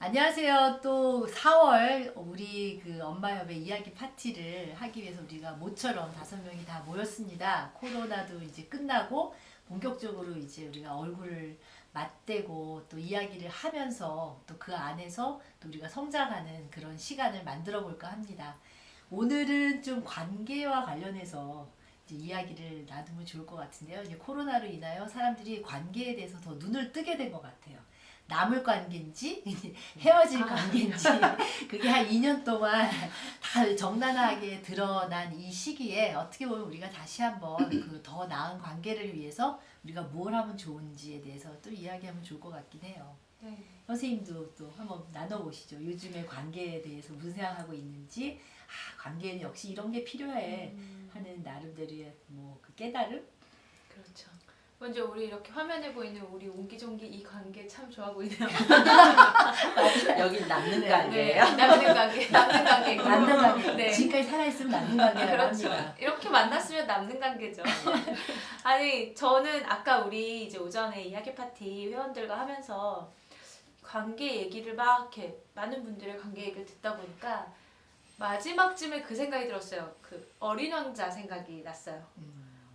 안녕하세요. 또 4월 우리 그 엄마협의 이야기 파티를 하기 위해서 우리가 모처럼 5명이 다 모였습니다. 코로나도 이제 끝나고 본격적으로 이제 우리가 얼굴을 맞대고 또 이야기를 하면서 또 그 안에서 또 우리가 성장하는 그런 시간을 만들어 볼까 합니다. 오늘은 좀 관계와 관련해서 이제 이야기를 나누면 좋을 것 같은데요. 이제 코로나로 인하여 사람들이 관계에 대해서 더 눈을 뜨게 된 것 같아요. 남을 관계인지 헤어질 관계인지 그게 한 2년 동안 다 적나라하게 드러난 이 시기에 어떻게 보면 우리가 다시 한번 그 더 나은 관계를 위해서 우리가 뭘 하면 좋은지에 대해서 또 이야기하면 좋을 것 같긴 해요. 네. 선생님도 또 한번 나눠보시죠. 요즘에 관계에 대해서 무슨 생각하고 있는지, 관계는 역시 이런 게 필요해 하는 나름대로의 뭐 그 깨달음? 그렇죠. 먼저 우리 이렇게 화면에 보이는 우리 옹기종기 이 관계 참 좋아 보이네요. 여긴 남는 네, 관계예요. 남는 관계, 남는 관계고. 남는 관계. 네. 지금까지 살아있으면 남는 관계라고 그렇죠. 합니다. 이렇게 만났으면 남는 관계죠. 아니 저는 아까 우리 이제 오전에 이야기 파티 회원들과 하면서 관계 얘기를 막 이렇게 많은 분들의 관계 얘기를 듣다 보니까 마지막쯤에 그 생각이 들었어요. 그 어린 왕자 생각이 났어요.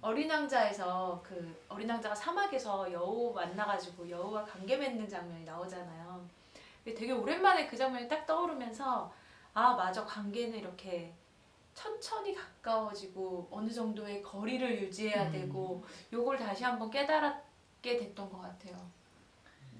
어린 왕자에서 그 어린 왕자가 사막에서 여우 만나가지고 여우와 관계 맺는 장면이 나오잖아요. 되게 오랜만에 그 장면이 딱 떠오르면서 아 맞아 관계는 이렇게 천천히 가까워지고 어느 정도의 거리를 유지해야 되고 요걸 다시 한번 깨달았게 됐던 것 같아요.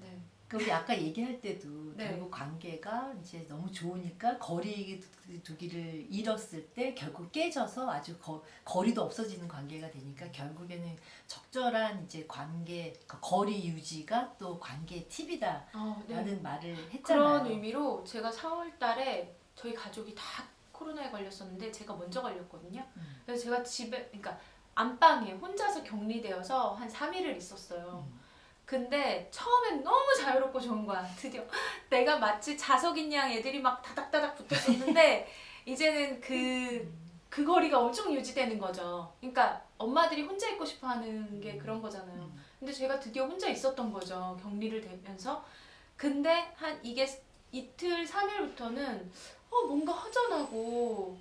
네. 그 우리 아까 얘기할 때도 네. 결국 관계가 이제 너무 좋으니까 거리 두기를 잃었을 때 결국 깨져서 아주 거리도 없어지는 관계가 되니까 결국에는 적절한 이제 관계 거리 유지가 또 관계의 팁이다라는 네. 말을 했잖아요. 그런 의미로 제가 4월 달에 저희 가족이 다 코로나에 걸렸었는데 제가 먼저 걸렸거든요. 그래서 제가 집에 그러니까 안방에 혼자서 격리되어서 한 3일을 있었어요. 근데 처음엔 너무 자유롭고 좋은 거야. 드디어 내가 마치 자석인 양 애들이 막 다닥다닥 붙었었는데 이제는 그 거리가 엄청 유지되는 거죠. 그러니까 엄마들이 혼자 있고 싶어 하는 게 그런 거잖아요. 근데 제가 드디어 혼자 있었던 거죠. 격리를 되면서. 근데 한 이게 이틀 3일부터는 뭔가 허전하고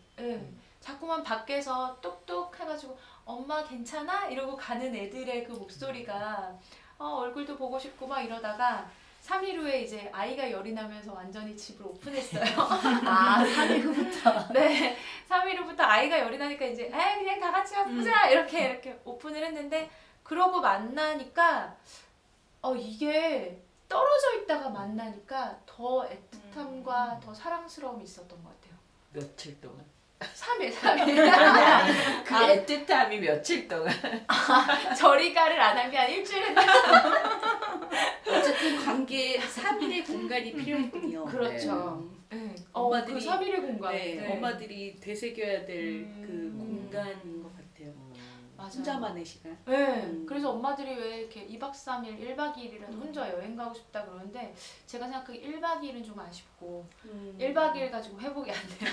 자꾸만 밖에서 똑똑 해가지고 엄마 괜찮아? 이러고 가는 애들의 그 목소리가 얼굴도 보고 싶고 막 이러다가 3일 후에 이제 아이가 열이 나면서 완전히 집을 오픈했어요. 3일 후부터. 네, 3일 후부터 아이가 열이 나니까 이제 그냥 다 같이 보자 이렇게 오픈을 했는데 그러고 만나니까 이게 떨어져 있다가 만나니까 더 애틋함과 더 사랑스러움이 있었던 것 같아요. 며칠 동안. 3일. 그 애틋함이 며칠 동안. 저리가를 안 한 게 한 일주일 했나? 어쨌든 관계 3일의 공간이 필요했군요. 그렇죠. 네. 그 엄마들이 3일의 공간. 네, 네. 엄마들이 되새겨야 될 그 공간인 것 같아요. 맞아요. 혼자만의 시간. 네. 그래서 엄마들이 왜 이렇게 2박 3일, 1박 2일이라도 혼자 여행 가고 싶다 그러는데 제가 생각하기에 1박 2일은 좀 아쉽고 1박 2일 가지고 회복이 안 돼요.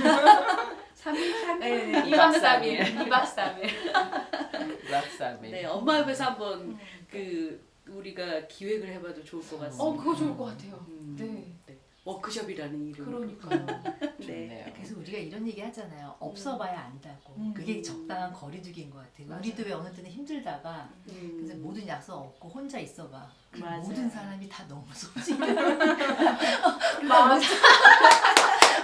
3일? 네, 2박 3일. 2박 3일. 막삼일. 네, 엄마 옆에서 한번 그 우리가 기획을 해봐도 좋을 것 같습니다. 그거 좋을 것 같아요. 네. 네. 워크숍이라는 이름. 그러니까요. 네. 좋네요. 그래서 우리가 이런 얘기 하잖아요. 없어봐야 안다고. 그게 적당한 거리두기인 것 같아요. 맞아요. 우리도 왜 어느 때는 힘들다가 그래서 모든 약속 없고 혼자 있어봐. 맞아요. 모든 사람이 다 너무 소중해. 맞아.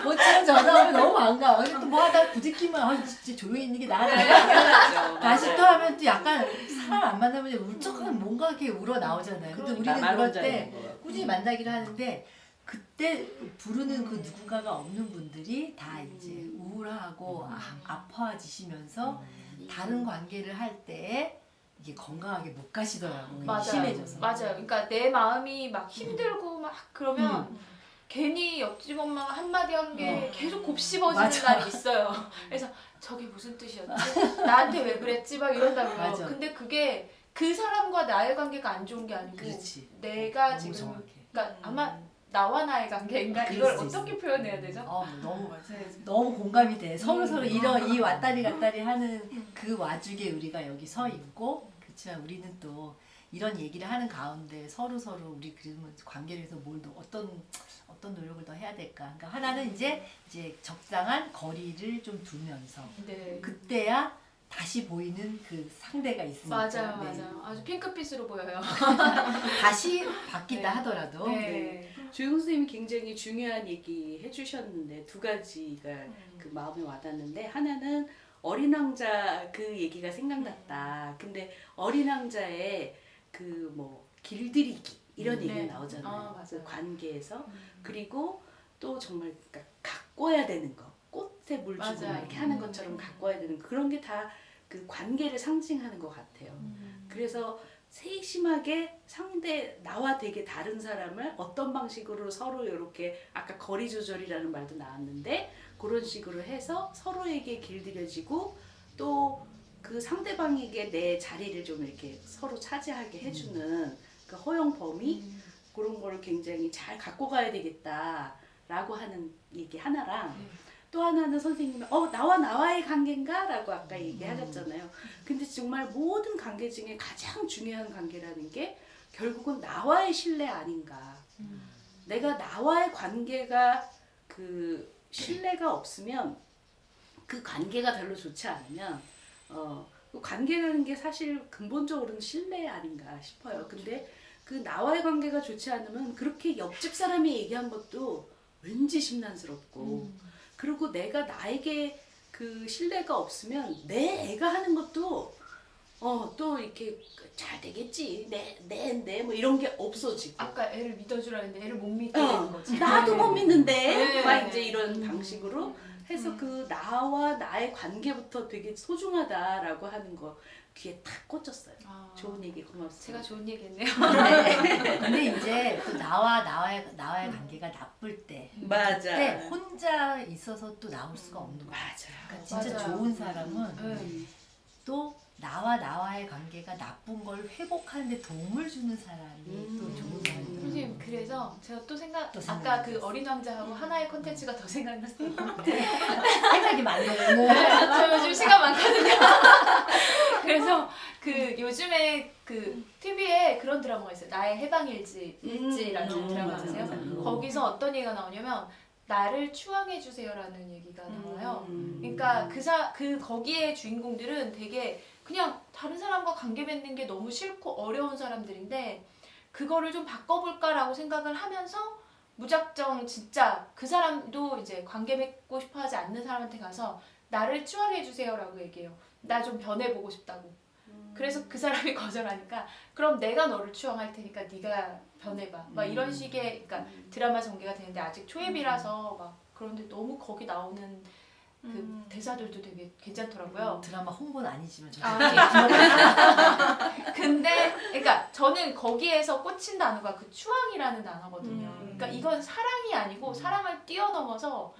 모처럼 전화하면 너무 반가워. 뭐 하다 부딪히면 진짜 조용히 있는 게 나아. 다시 또 하면 또 약간 사람 안 만나면 울적한 뭔가 이렇게 우러 나오잖아요. 근데 우리는 나만 그럴 혼자 때 있는 거. 꾸준히 만나기를 하는데 그때 부르는 그 누군가가 없는 분들이 다 이제 우울하고 아파지시면서 다른 관계를 할 때 이게 건강하게 못 가시더라고요. 맞아요. 심해져서. 맞아요. 그러니까 내 마음이 막 힘들고 막 그러면 괜히 옆집 엄마가 한마디 한 게 계속 곱씹어지는 맞아. 날이 있어요. 그래서 저게 무슨 뜻이었지? 나한테 왜 그랬지? 막 이런다고요. 맞아. 근데 그게 그 사람과 나의 관계가 안 좋은 게 아니고 그렇지. 내가 너무 지금 정확해. 그러니까 아마 나와 나의 관계인가 이걸 그럴 수 어떻게 표현해야 되죠? 너무 네. 너무 공감이 돼. 서로 이런 이 왔다리 갔다리 하는 그 와중에 우리가 여기 서 있고 그렇지만 우리는 또 이런 얘기를 하는 가운데 서로 우리 그러면 관계를 위해서 어떤 노력을 더 해야 될까? 그러니까 하나는 이제 적당한 거리를 좀 두면서 네. 그때야 다시 보이는 그 상대가 있으니까. 맞아요, 네. 맞아요. 아주 핑크빛으로 보여요. 다시 바뀐다 네. 하더라도 네. 조용 선생님이 굉장히 중요한 얘기 해주셨는데 두 가지가 그 마음에 와닿는데 하나는 어린 왕자 그 얘기가 생각났다. 근데 어린 왕자의 그 뭐 길들이기 이런 네. 얘기가 나오잖아요. 아, 맞아요. 그 관계에서 그리고 또 정말 그러니까 가꿔야 되는 거 꽃에 물 주고 맞아요. 이렇게 하는 것처럼 가꿔야 되는 거. 그런 게 다 그 관계를 상징하는 것 같아요. 그래서 세심하게 나와 되게 다른 사람을 어떤 방식으로 서로 이렇게 아까 거리 조절이라는 말도 나왔는데 그런 식으로 해서 서로에게 길들여지고 또 그 상대방에게 내 자리를 좀 이렇게 서로 차지하게 해주는 그 허용 범위 그런 거를 굉장히 잘 갖고 가야 되겠다라고 하는 얘기 하나랑 또 하나는 선생님이 나와의 관계인가? 라고 아까 얘기하셨잖아요. 근데 정말 모든 관계 중에 가장 중요한 관계라는 게 결국은 나와의 신뢰 아닌가. 내가 나와의 관계가 그 신뢰가 없으면 그 관계가 별로 좋지 않으면 그 관계라는 게 사실 근본적으로는 신뢰 아닌가 싶어요. 근데 그 나와의 관계가 좋지 않으면 그렇게 옆집 사람이 얘기한 것도 왠지 심란스럽고 그리고 내가 나에게 그 신뢰가 없으면 내 애가 하는 것도 또 이렇게 잘 되겠지 내 뭐 이런 게 없어지고 아까 애를 믿어주라 했는데 애를 못 믿게 되는 거지. 나도 못 믿는데 네. 막 이제 이런 방식으로 해서 그 나와 나의 관계부터 되게 소중하다라고 하는 거 귀에 탁 꽂혔어요. 아, 좋은 얘기 고맙습니다. 제가 좋은 얘기했네요. 근데 이제 또 나와의 관계가 나쁠 때 맞아. 그때 혼자 있어서 또 나올 수가 없는 거야. 맞아. 그러니까 진짜 맞아요. 좋은 사람은 네. 또 나와의 관계가 나쁜 걸 회복하는데 도움을 주는 사람이 또 좋은 사람이에요. 선생님 그래서 제가 또 또 아까 생각났어요. 그 어린 왕자하고 하나의 컨텐츠가 더 생각났어요. 생각이 많네요. 저 요즘 시간 많거든요. 그래서 그 요즘에 그 TV에 그런 드라마가 있어요. 나의 해방일지라는 드라마 맞아, 아세요? 맞아. 거기서 어떤 얘기가 나오냐면 나를 추앙해 주세요라는 얘기가 나와요. 음. 그러니까 거기에 주인공들은 되게 그냥 다른 사람과 관계 맺는 게 너무 싫고 어려운 사람들인데 그거를 좀 바꿔볼까라고 생각을 하면서 무작정 진짜 그 사람도 이제 관계 맺고 싶어하지 않는 사람한테 가서 나를 추앙해 주세요라고 얘기해요. 나 좀 변해보고 싶다고. 그래서 그 사람이 거절하니까 그럼 내가 너를 추앙할 테니까 네가 변해봐. 막 이런 식의 그러니까 드라마 전개가 되는데 아직 초입이라서 막 그런데 너무 거기 나오는 그 대사들도 되게 괜찮더라고요. 드라마 홍보는 아니지만 저도 근데 그러니까 저는 거기에서 꽂힌 단어가 그 추앙이라는 단어거든요. 그러니까 이건 사랑이 아니고 사랑을 뛰어넘어서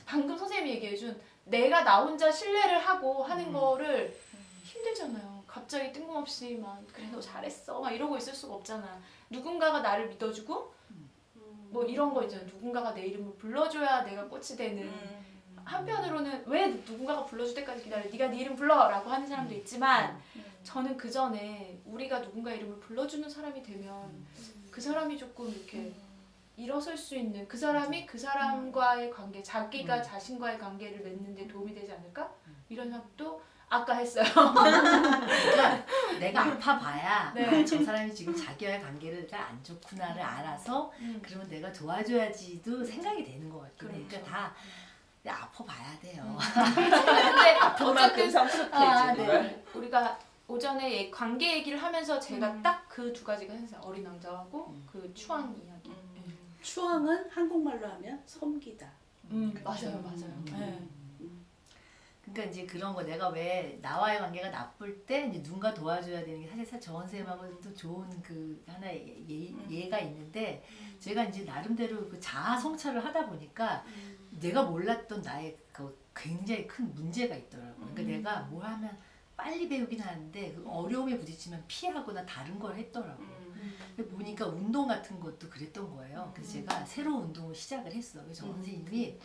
방금 선생님이 얘기해준 내가 나 혼자 신뢰를 하고 하는 거를 힘들잖아요. 갑자기 뜬금없이 막 그래 너 잘했어 막 이러고 있을 수가 없잖아. 누군가가 나를 믿어주고 뭐 이런 거 있잖아요. 누군가가 내 이름을 불러줘야 내가 꽃이 되는. 한편으로는 왜 누군가가 불러줄 때까지 기다려 네가 네 이름 불러라고 하는 사람도 있지만 저는 그 전에 우리가 누군가 이름을 불러주는 사람이 되면 그 사람이 조금 이렇게 일어설 수 있는 그 사람이 그 사람과의 관계 자기가 자신과의 관계를 맺는 데 도움이 되지 않을까? 이런 생각도 아까 했어요. 그러니까 내가 아파봐야 네. 저 사람이 지금 자기와의 관계를 잘 안 좋구나를 알아서 그러면 내가 도와줘야지도 생각이 되는 것 같긴 해. 그러니까 다 아파봐야 돼요. 근데 그만큼 어쨌든 성숙해지는 걸. 네. 우리가 오전에 관계 얘기를 하면서 제가 딱 그 두 가지가 생각나요. 어린 왕자하고 그 추앙 이야기. 추앙은 한국말로 하면 섬기다. 맞아요, 맞아요. 네. 그러니까 이제 그런 거 내가 왜 나와의 관계가 나쁠 때 이제 누군가 도와줘야 되는 게 사실 정원 쌤하고 또 좋은 그 하나의 예가 있는데 제가 이제 나름대로 그 자아 성찰을 하다 보니까 내가 몰랐던 나의 그 굉장히 큰 문제가 있더라고요. 그러니까 내가 뭘 하면 빨리 배우긴 하는데 그 어려움에 부딪히면 피하거나 다른 걸 했더라고요. 근데 보니까 운동 같은 것도 그랬던 거예요. 그래서 제가 새로운 운동을 시작을 했어. 그래서 정 선생님이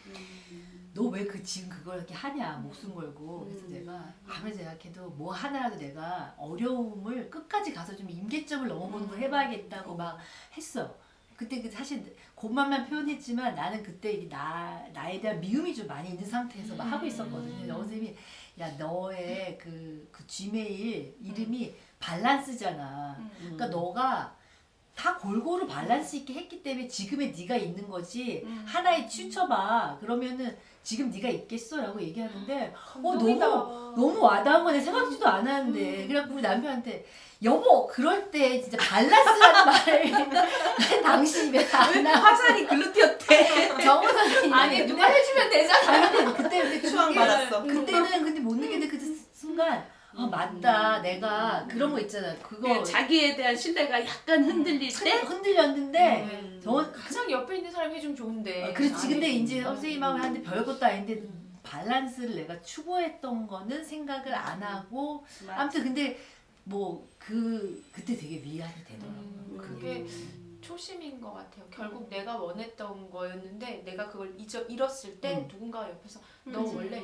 너 왜 지금 그걸 이렇게 하냐 목숨 걸고. 그래서 내가 아무리 생각해도 뭐 하나라도 내가 어려움을 끝까지 가서 좀 임계점을 넘어보는 걸 해봐야겠다고 막 했어. 그때 사실 고만만 표현했지만 나는 그때 나에 대한 미움이 좀 많이 있는 상태에서 막 하고 있었거든요. 정 선생님이 야 너의 그 Gmail 이름이 밸런스잖아. 그러니까 너가 다 골고루 밸런스 있게 했기 때문에 지금의 네가 있는 거지. 하나에 치우쳐봐. 그러면은 지금 네가 있겠어? 라고 얘기하는데 너무 와닿은 거네. 생각지도 않았는데. 그래갖고 우리 남편한테 여보 그럴 때 진짜 밸런스라는 말을 당신이 왜 안 하? 화살이 글로 튀었대. 정호 선생님 아니 누가 해주면 되잖아. 그때 근데 추앙 받았어. 그때는 근데 못 느꼈는데 그 순간 맞다. 내가 그런 거 있잖아. 그거 자기에 대한 신뢰가 약간 흔들릴 때 흔들렸는데 가장 옆에 있는 사람이 해주면 좋은데. 그렇지. 근데 아니, 이제 선생님하고 하는데 별것도 아닌데 밸런스를 내가 추구했던 거는 생각을 안 하고 아무튼 근데 뭐 그때 되게 위안이 되더라고요. 그게 초심인 것 같아요. 결국 내가 원했던 거였는데 내가 그걸 잃었을 때 누군가 옆에서 너 원래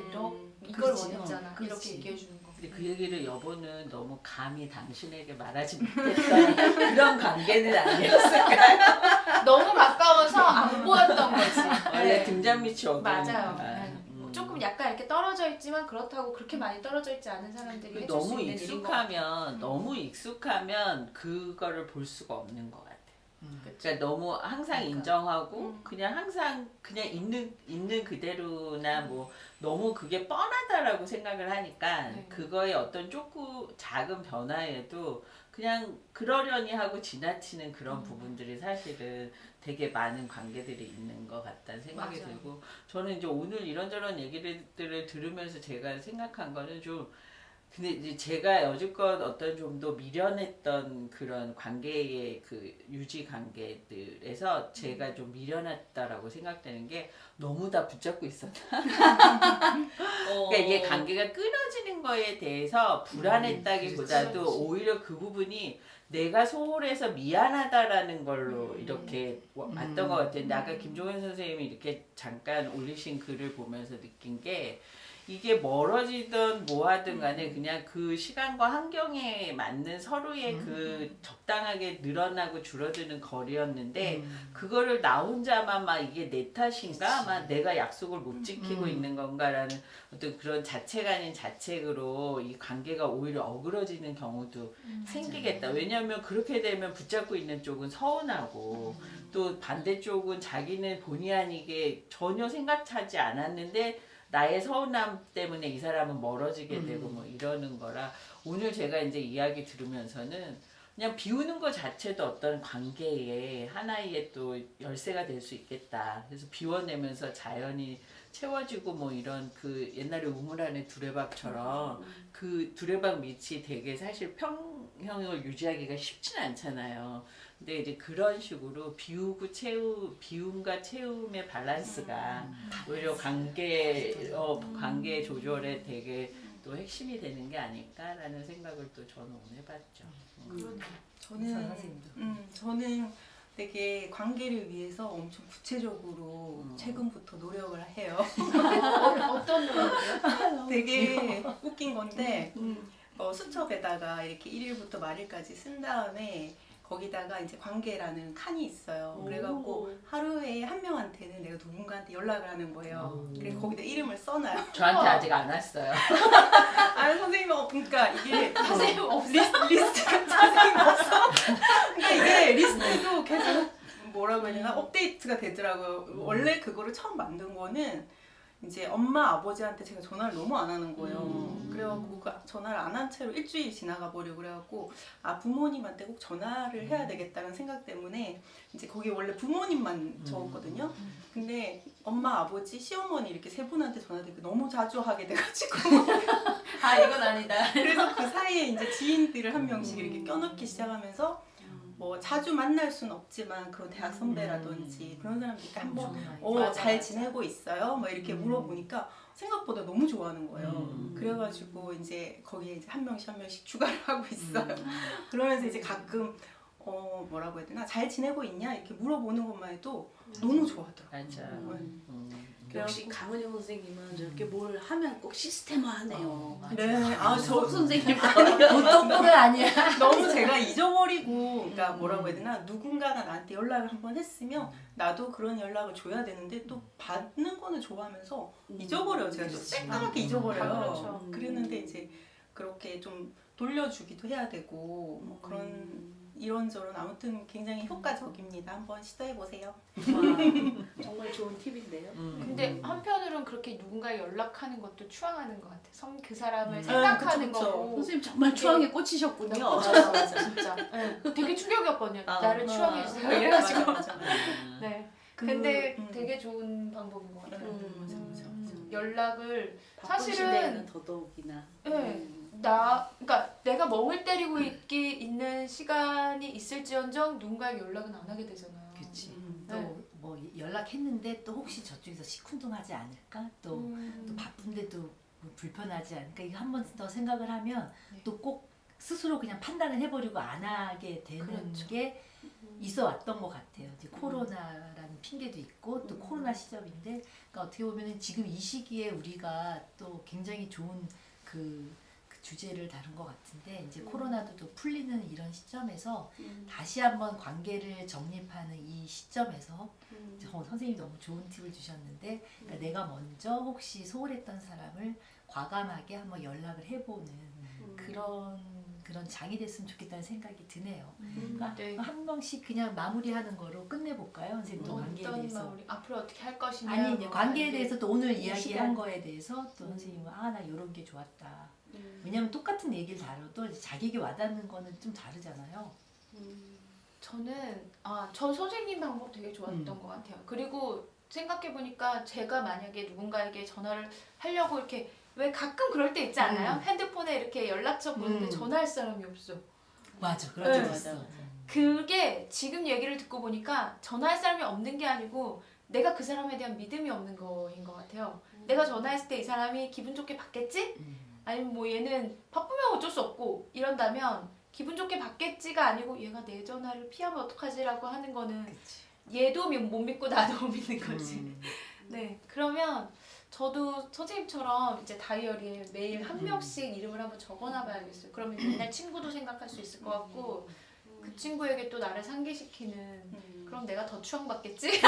이걸 그렇지. 원했잖아. 그렇지. 이렇게 얘기해 주는 거. 근데 그 얘기를 여보는 너무 감히 당신에게 말하지 못했던 그런 관계는 아니었을까요? 너무 가까워서 안 보였던 거지. 원래 등잔밑이 어두운. 맞아요. 조금 약간 이렇게 떨어져 있지만 그렇다고 그렇게 많이 떨어져 있지 않은 사람들이 해줄 수 너무 있는 일인 것 같아요. 너무 익숙하면 그거를 볼 수가 없는 것 같아. 그러니까 너무 항상 인정하고 그냥 항상 그냥 있는 그대로나 뭐 너무 그게 뻔하다라고 생각을 하니까 그거의 어떤 조금 작은 변화에도 그냥 그러려니 하고 지나치는 그런 부분들이 사실은 되게 많은 관계들이 있는 것 같다는 생각이 맞아요. 들고 저는 이제 오늘 이런저런 얘기들을 들으면서 제가 생각한 거는 좀 근데 이제 제가 여지껏 어떤 좀 더 미련했던 그런 관계의 그 유지 관계들에서 제가 좀 미련했다라고 생각되는 게 너무 다 붙잡고 있었다. 그러니까 이게 관계가 끊어지는 거에 대해서 불안했다기보다도 그렇지. 오히려 그 부분이 내가 소홀해서 미안하다라는 걸로 이렇게 왔던 것 같아요. 근데 아까 김종현 선생님이 이렇게 잠깐 올리신 글을 보면서 느낀 게 이게 멀어지든 뭐 하든 간에 그냥 그 시간과 환경에 맞는 서로의 그 적당하게 늘어나고 줄어드는 거리였는데 그거를 나 혼자만 막 이게 내 탓인가? 막 내가 약속을 못 지키고 있는 건가라는 어떤 그런 자책 아닌 자책으로 이 관계가 오히려 어그러지는 경우도 생기겠다. 왜냐하면 그렇게 되면 붙잡고 있는 쪽은 서운하고 또 반대쪽은 자기는 본의 아니게 전혀 생각하지 않았는데 나의 서운함 때문에 이 사람은 멀어지게 되고 뭐 이러는 거라 오늘 제가 이제 이야기 들으면서는 그냥 비우는 것 자체도 어떤 관계의 하나의 또 열쇠가 될 수 있겠다. 그래서 비워내면서 자연이 채워지고 뭐 이런 그 옛날에 우물 안에 두레박처럼 그 두레박 밑이 되게 사실 평형을 유지하기가 쉽진 않잖아요. 근데 이제 그런 식으로 비움과 채움의 밸런스가 오히려 관계 조절에 되게 또 핵심이 되는 게 아닐까라는 생각을 또 저는 오늘 해봤죠. 저는 되게 관계를 위해서 엄청 구체적으로 최근부터 노력을 해요. 어떤 노래요? 되게 웃긴 건데 수첩에다가 이렇게 1일부터 말일까지 쓴 다음에 거기다가 이제 관계라는 칸이 있어요. 그래갖고 하루에 한 명한테는 내가 누군가한테 연락을 하는 거예요. 그래서 거기다 이름을 써놔요. 저한테 아직 안 왔어요. 아 선생님 그러니까 이게 선생님 없어. 리스트가 선생님 없어. 그러니까 이게 리스트도 계속 뭐라고 해야 되나 업데이트가 되더라고요. 원래 그거를 처음 만든 거는 이제 엄마 아버지한테 제가 전화를 너무 안 하는 거예요. 그래갖고 그 전화를 안 한 채로 일주일이 지나가 버리고 그래갖고 부모님한테 꼭 전화를 해야 되겠다는 생각 때문에 이제 거기 원래 부모님만 적었거든요. 근데 엄마 아버지 시어머니 이렇게 세 분한테 전화를 너무 자주 하게 돼가지고 이건 아니다. 그래서 그 사이에 이제 지인들을 한 명씩 이렇게 껴넣기 시작하면서 뭐 자주 만날 수는 없지만 그런 대학 선배라든지 그런 사람들께 한번 잘 지내고 있어요? 뭐 이렇게 물어보니까 생각보다 너무 좋아하는 거예요. 그래가지고 이제 거기에 이제 한 명씩 추가를 하고 있어요. 그러면서 이제 가끔 뭐라고 해야 되나 잘 지내고 있냐 이렇게 물어보는 것만 해도 너무 좋아하더라고요. 맞아. 역시 강은영 선생님은 저렇게 뭘 하면 꼭 시스템화하네요. 네, 저 선생님 보통 꼴은 아니야. 너무 제가 잊어버리고, 그러니까 뭐라고 해야 되나, 누군가가 나한테 연락을 한번 했으면 나도 그런 연락을 줘야 되는데 또 받는 거는 좋아하면서 잊어버려요. 제가 좀 그렇지. 새까맣게 잊어버려요. 그렇죠. 그랬는데 이제 그렇게 좀 돌려주기도 해야 되고 뭐 그런 이런저런 아무튼 굉장히 효과적입니다. 한번 시도해 보세요. 정말 좋은 팁인데요. 근데 한편으로는 그렇게 누군가 연락하는 것도 추앙하는 것 같아. 그 사람을 음. 생각하는 그쵸, 그쵸. 거고. 선생님 정말 추앙에 꽂히셨군요. 맞아, 진짜. 네. 되게 충격이었거든요. 나를 추앙해주세요. 이래가지고. 맞아. 네. 그, 근데 되게 좋은 방법인 것 같아요. 맞아. 연락을 바쁜 사실은- 시대에는 더더욱이나. 네. 그러니까 내가 멍을 때리고 있는 시간이 있을지언정 누군가에게 연락은 안 하게 되잖아요. 그치. 네. 또 뭐 연락했는데 또 혹시 저쪽에서 시큰둥하지 않을까? 또 바쁜데도 뭐 불편하지 않을까? 이거 한 번 더 생각을 하면 네. 또 꼭 스스로 그냥 판단을 해버리고 안 하게 되는 그렇죠. 게 있어 왔던 것 같아요. 이제 코로나라는 핑계도 있고 또 코로나 시점인데, 그러니까 어떻게 보면 지금 이 시기에 우리가 또 굉장히 좋은 그 주제를 다룬 것 같은데, 이제 코로나도 또 풀리는 이런 시점에서 다시 한번 관계를 정립하는 이 시점에서 선생님이 너무 좋은 팁을 주셨는데, 그러니까 내가 먼저 혹시 소홀했던 사람을 과감하게 한번 연락을 해보는 그런 장이 됐으면 좋겠다는 생각이 드네요. 그러니까 네. 한 번씩 그냥 마무리하는 거로 끝내볼까요, 선생님? 또 관계에 어떤 대해서. 마무리 앞으로 어떻게 할 것이냐. 아니 이제 관계에 관계. 대해서 또 오늘 이 이야기한 시간. 거에 대해서 또 선생님은 나 이런 게 좋았다. 왜냐면 똑같은 얘기를 다뤄도 이제 자기에게 와닿는 거는 좀 다르잖아요. 저는 저 선생님 방법 되게 좋았던 것 같아요. 그리고 생각해 보니까 제가 만약에 누군가에게 전화를 하려고 이렇게 왜 가끔 그럴 때 있지 않아요? 핸드폰에 이렇게 연락처 보는데 전화할 사람이 없어. 맞아, 그런 적 네. 있어. 그게 지금 얘기를 듣고 보니까 전화할 사람이 없는 게 아니고 내가 그 사람에 대한 믿음이 없는 거인 것 같아요. 내가 전화했을 때 이 사람이 기분 좋게 받겠지? 아니면 뭐 얘는 바쁘면 어쩔 수 없고 이런다면 기분 좋게 받겠지가 아니고 얘가 내 전화를 피하면 어떡하지라고 하는 거는 그치. 얘도 못 믿고 나도 못 믿는 거지. 네, 그러면 저도 선생님처럼 이제 다이어리에 매일 한 명씩 이름을 한번 적어놔 봐야겠어요. 그러면 옛날 친구도 생각할 수 있을 것 같고 그 친구에게 또 나를 상기시키는 그럼 내가 더 추앙받겠지?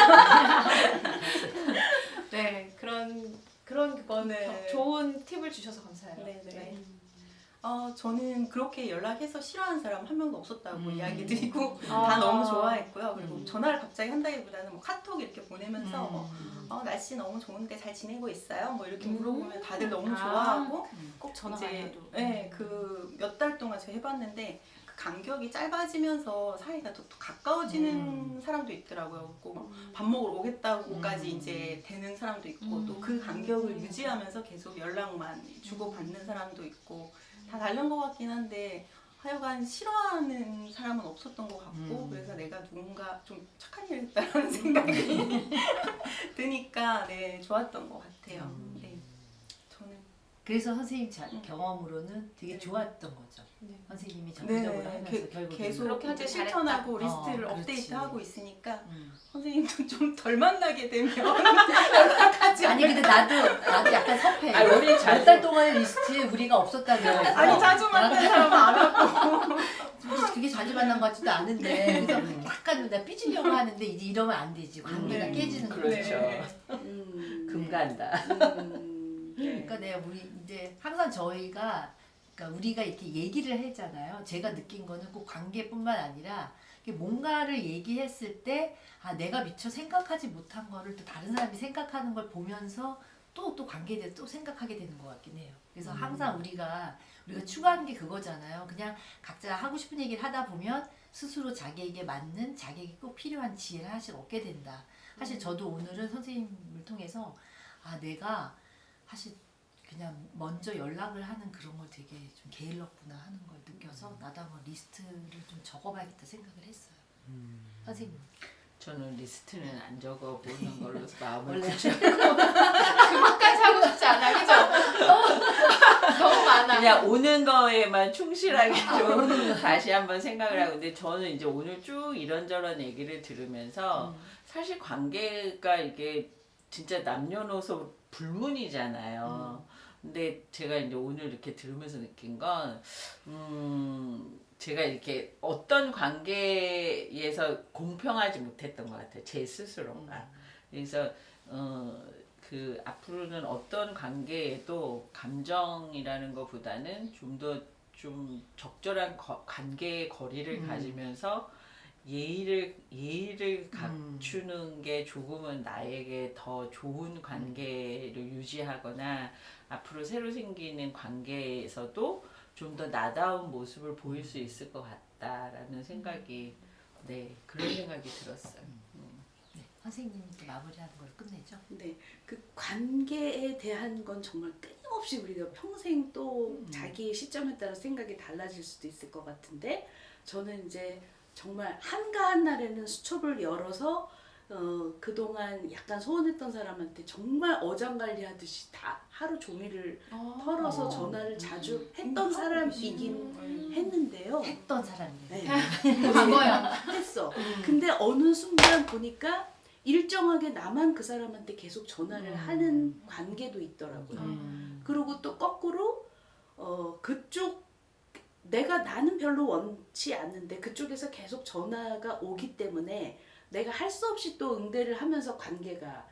네, 그런 그거는 네. 좋은 팁을 주셔서 감사해요. 네네. 저는 그렇게 연락해서 싫어하는 사람 한 명도 없었다고 이야기 드리고 아. 다 너무 좋아했고요. 그리고 전화를 갑자기 한다기보다는 뭐 카톡 이렇게 보내면서 날씨 너무 좋은데 잘 지내고 있어요? 뭐 이렇게 물어보면 다들 너무 좋아하고 꼭 전화 이제 안 해도. 그 몇 달 동안 제가 해봤는데 그 간격이 짧아지면서 사이가 더 가까워지는 사람도 있더라고요. 꼭 밥 먹으러 오겠다고까지 이제 되는 사람도 있고 또 그 간격을 유지하면서 계속 연락만 주고받는 사람도 있고 다 다른 것 같긴 한데 하여간 싫어하는 사람은 없었던 것 같고 그래서 내가 누군가 좀 착한 일을 했다라는 생각이 드니까 네 좋았던 것 같아요. 네, 저는 그래서 선생님 경험으로는 되게 좋았던 거죠. 네. 선생님이 전문적으로 하면서 결국 계속 그렇게 하길 실천하고 잘했다. 리스트를 그렇지. 업데이트하고 있으니까 선생님도 좀 덜 만나게 되면 아니 근데 나도 약간 섭해. 아니, 우리 몇 자주- 달 동안의 리스트에 우리가 없었다면. 아니 자주 만나는 사람 안 하고 되게 자주 만난 것 같지도 않은데 그래서 약간 내가 삐지려고 하는데 이제 이러면 안 되지. 관계가 네. 깨지는 거죠. 그렇죠. 네. 금간다. 그러니까 내가 우리 이제 항상 저희가 그러니까 우리가 이렇게 얘기를 했잖아요. 제가 느낀 거는 꼭 관계뿐만 아니라 뭔가를 얘기했을 때 내가 미처 생각하지 못한 거를 또 다른 사람이 생각하는 걸 보면서 또 관계에 대해서 또 생각하게 되는 것 같긴 해요. 그래서 항상 우리가 추구하는 게 그거잖아요. 그냥 각자 하고 싶은 얘기를 하다 보면 스스로 자기에게 맞는 자기에게 꼭 필요한 지혜를 하나씩 얻게 된다. 사실 저도 오늘은 선생님을 통해서 내가 사실 그냥 먼저 연락을 하는 그런 걸 되게 좀 게을렀구나 하는 걸 느껴서 나도 한번 리스트를 좀 적어봐야겠다 생각을 했어요. 선생님. 저는 리스트는 안 적어보는 걸로 마음을 원래 굳혀. 그것까지 하고 싶지 않아, 그죠? 너무 많아. 그냥 오는 거에만 충실하게 좀 다시 한번 생각을 하고. 근데 저는 이제 오늘 쭉 이런저런 얘기를 들으면서 사실 관계가 이게 진짜 남녀노소 불문이잖아요. 근데 제가 이제 오늘 이렇게 들으면서 느낀 건, 제가 이렇게 어떤 관계에서 공평하지 못했던 것 같아요. 제 스스로가. 그래서, 그 앞으로는 어떤 관계에도 감정이라는 것보다는 좀 더 좀 적절한 관계의 거리를 가지면서 예의를 갖추는 게 조금은 나에게 더 좋은 관계를 유지하거나 앞으로 새로 생기는 관계에서도 좀 더 나다운 모습을 보일 수 있을 것 같다라는 생각이 네 그런 생각이 들었어요. 네, 선생님이 이제 마무리하는 걸 끝내죠. 네, 그 관계에 대한 건 정말 끊임없이 우리가 평생 또 자기의 시점에 따라 생각이 달라질 수도 있을 것 같은데 저는 이제 정말 한가한 날에는 수첩을 열어서 그동안 약간 소원했던 사람한테 정말 어장관리하듯이 다 하루 종일을 털어서 전화를 자주 했던 사람이긴 했는데요. 했던 사람들. 네. 과거야. 했어. 근데 어느 순간 보니까 일정하게 나만 그 사람한테 계속 전화를 하는 관계도 있더라고요. 그리고 또 거꾸로 그쪽 나는 별로 원치 않는데 그쪽에서 계속 전화가 오기 때문에 내가 할 수 없이 또 응대를 하면서 관계가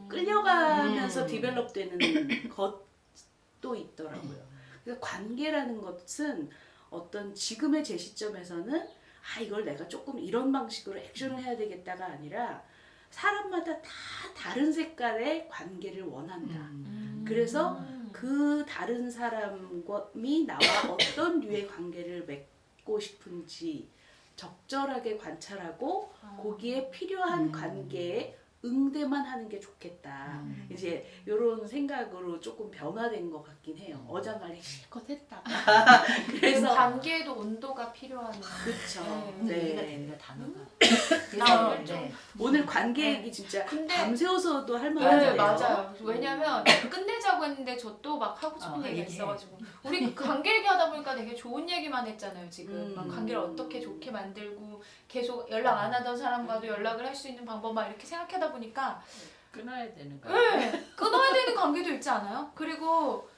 끌려가면서 디벨롭되는 것도 있더라고요. 그래서 관계라는 것은 어떤 지금의 제 시점에서는 이걸 내가 조금 이런 방식으로 액션을 해야 되겠다가 아니라 사람마다 다 다른 색깔의 관계를 원한다. 그래서 그 다른 사람이 나와 어떤 류의 관계를 맺고 싶은지 적절하게 관찰하고 거기에 필요한 관계에 응대만 하는 게 좋겠다. 이제 이런 생각으로 조금 변화된 것 같긴 해요. 어장관리 실컷 했다가. 그래서 관계에도 온도가 필요한. 그렇죠. 이해가 네. 됩니다 단어가. 나 그래서 네. 오늘 관계 얘기 진짜 근데 밤새워서도 할 네, 만하네요. 맞아요. 왜냐면 끝내자고 했는데 저 또 막 하고 싶은 얘기가 얘기해. 있어가지고 우리 관계 얘기하다 보니까 되게 좋은 얘기만 했잖아요. 지금 막 관계를 어떻게 좋게 만들고 계속 연락 안 하던 사람과도 연락을 할 수 있는 방법 막 이렇게 생각하다 보니까 끊어야 되는 거. 네, 끊어야 되는 관계도 있지 않아요? 그리고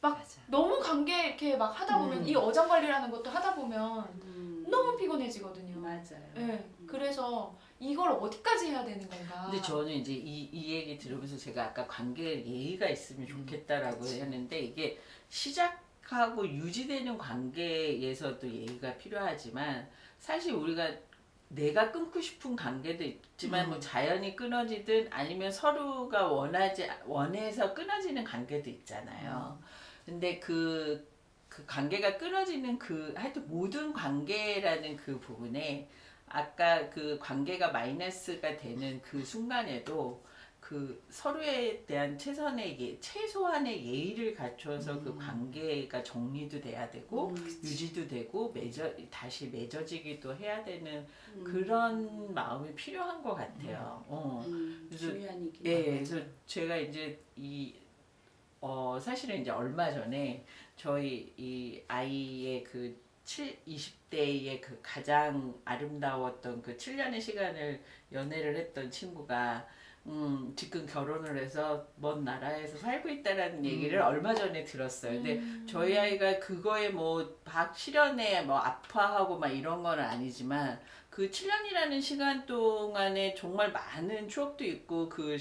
막 맞아. 너무 관계 이렇게 막 하다 보면 이 어장 관리라는 것도 하다 보면 너무 피곤해지거든요. 맞아요. 네, 그래서 이걸 어디까지 해야 되는 건가? 근데 저는 이제 이 얘기 들으면서 제가 아까 관계에 예의가 있으면 좋겠다라고 했는데 이게 시작하고 유지되는 관계에서도 예의가 필요하지만 사실 우리가 내가 끊고 싶은 관계도 있지만 뭐 자연히 끊어지든 아니면 서로가 원해서 끊어지는 관계도 있잖아요. 근데 그 관계가 끊어지는 하여튼 모든 관계라는 그 부분에 아까 그 관계가 마이너스가 되는 그 순간에도 그 서로에 대한 최소한의 예의를 갖춰서 그 관계가 정리도 돼야 되고 유지도 되고 다시 맺어지기도 해야 되는 그런 마음이 필요한 것 같아요. 그래서 중요한 얘기. 예, 그래서 제가 이제 사실은 이제 얼마 전에 저희 이 아이의 그 20대의 그 가장 아름다웠던 그 7년의 시간을 연애를 했던 친구가 지금 결혼을 해서 먼 나라에서 살고 있다라는 얘기를 얼마 전에 들었어요. 근데 저희 아이가 그거에 뭐 막 실연에 뭐 아파하고 막 이런 건 아니지만 그 7년이라는 시간 동안에 정말 많은 추억도 있고 그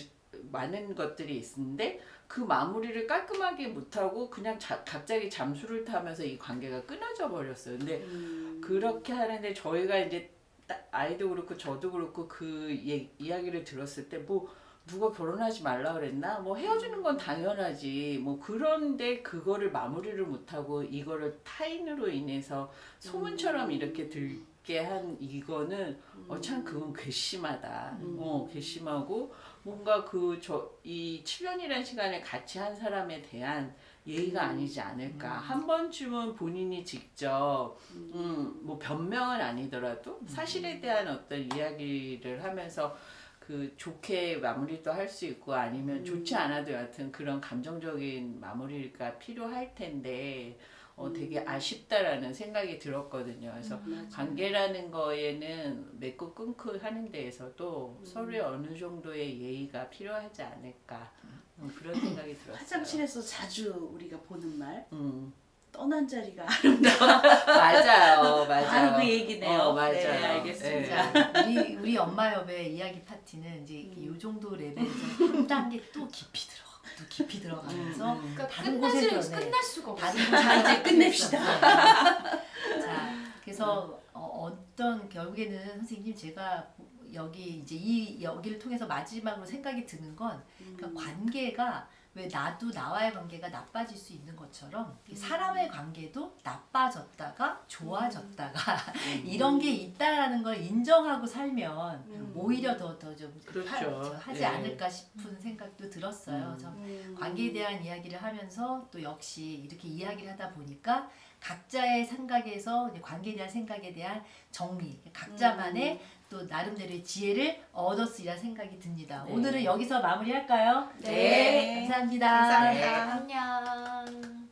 많은 것들이 있는데 그 마무리를 깔끔하게 못하고 그냥 갑자기 잠수를 타면서 이 관계가 끊어져 버렸어요. 근데 그렇게 하는데 저희가 이제 아이도 그렇고 저도 그렇고 그 이야기를 들었을 때 뭐 누가 결혼하지 말라 그랬나? 뭐 헤어지는 건 당연하지. 뭐 그런데 그거를 마무리를 못하고 이거를 타인으로 인해서 소문처럼 이렇게 들게 한 이거는 참 그건 괘씸하다. 괘씸하고 뭔가 이 7년이라는 시간을 같이 한 사람에 대한 예의가 아니지 않을까. 한 번쯤은 본인이 직접 뭐 변명은 아니더라도 사실에 대한 어떤 이야기를 하면서 그 좋게 마무리도 할 수 있고 아니면 좋지 않아도 여하튼 그런 감정적인 마무리가 필요할 텐데 되게 아쉽다라는 생각이 들었거든요. 그래서 관계라는 거에는 맺고 끊고 하는 데에서도 서로의 어느 정도의 예의가 필요하지 않을까 그런 생각이 들었어요. 화장실에서 자주 우리가 보는 말 떠난 자리가 맞아요. 바로 그 얘기네요. 맞아요. 네, 알겠습니다. 자, 우리 엄마협의 이야기 파티는 이제 이 정도 레벨에서 한 단계 또 깊이 들어가면서 그러니까 다른 끝날 곳에서 끝날 수가 없어. 다른 곳에서 이제 끝냅시다. 자, 그래서 어떤 결국에는 선생님 제가 여기 이제 여기를 통해서 마지막으로 생각이 드는 건 그러니까 관계가 왜 나도 나와의 관계가 나빠질 수 있는 것처럼 사람의 관계도 나빠졌다가 좋아졌다가 이런 게 있다라는 걸 인정하고 살면 오히려 더 좀 그렇죠. 하지 네. 않을까 싶은 생각도 들었어요. 그래서 관계에 대한 이야기를 하면서 또 역시 이렇게 이야기를 하다 보니까 각자의 생각에서 이제 관계에 대한 생각에 대한 정리, 각자만의 또 나름대로의 지혜를 얻었으리라 생각이 듭니다. 네. 오늘은 여기서 마무리할까요? 네. 감사합니다. 감사합니다. 안녕.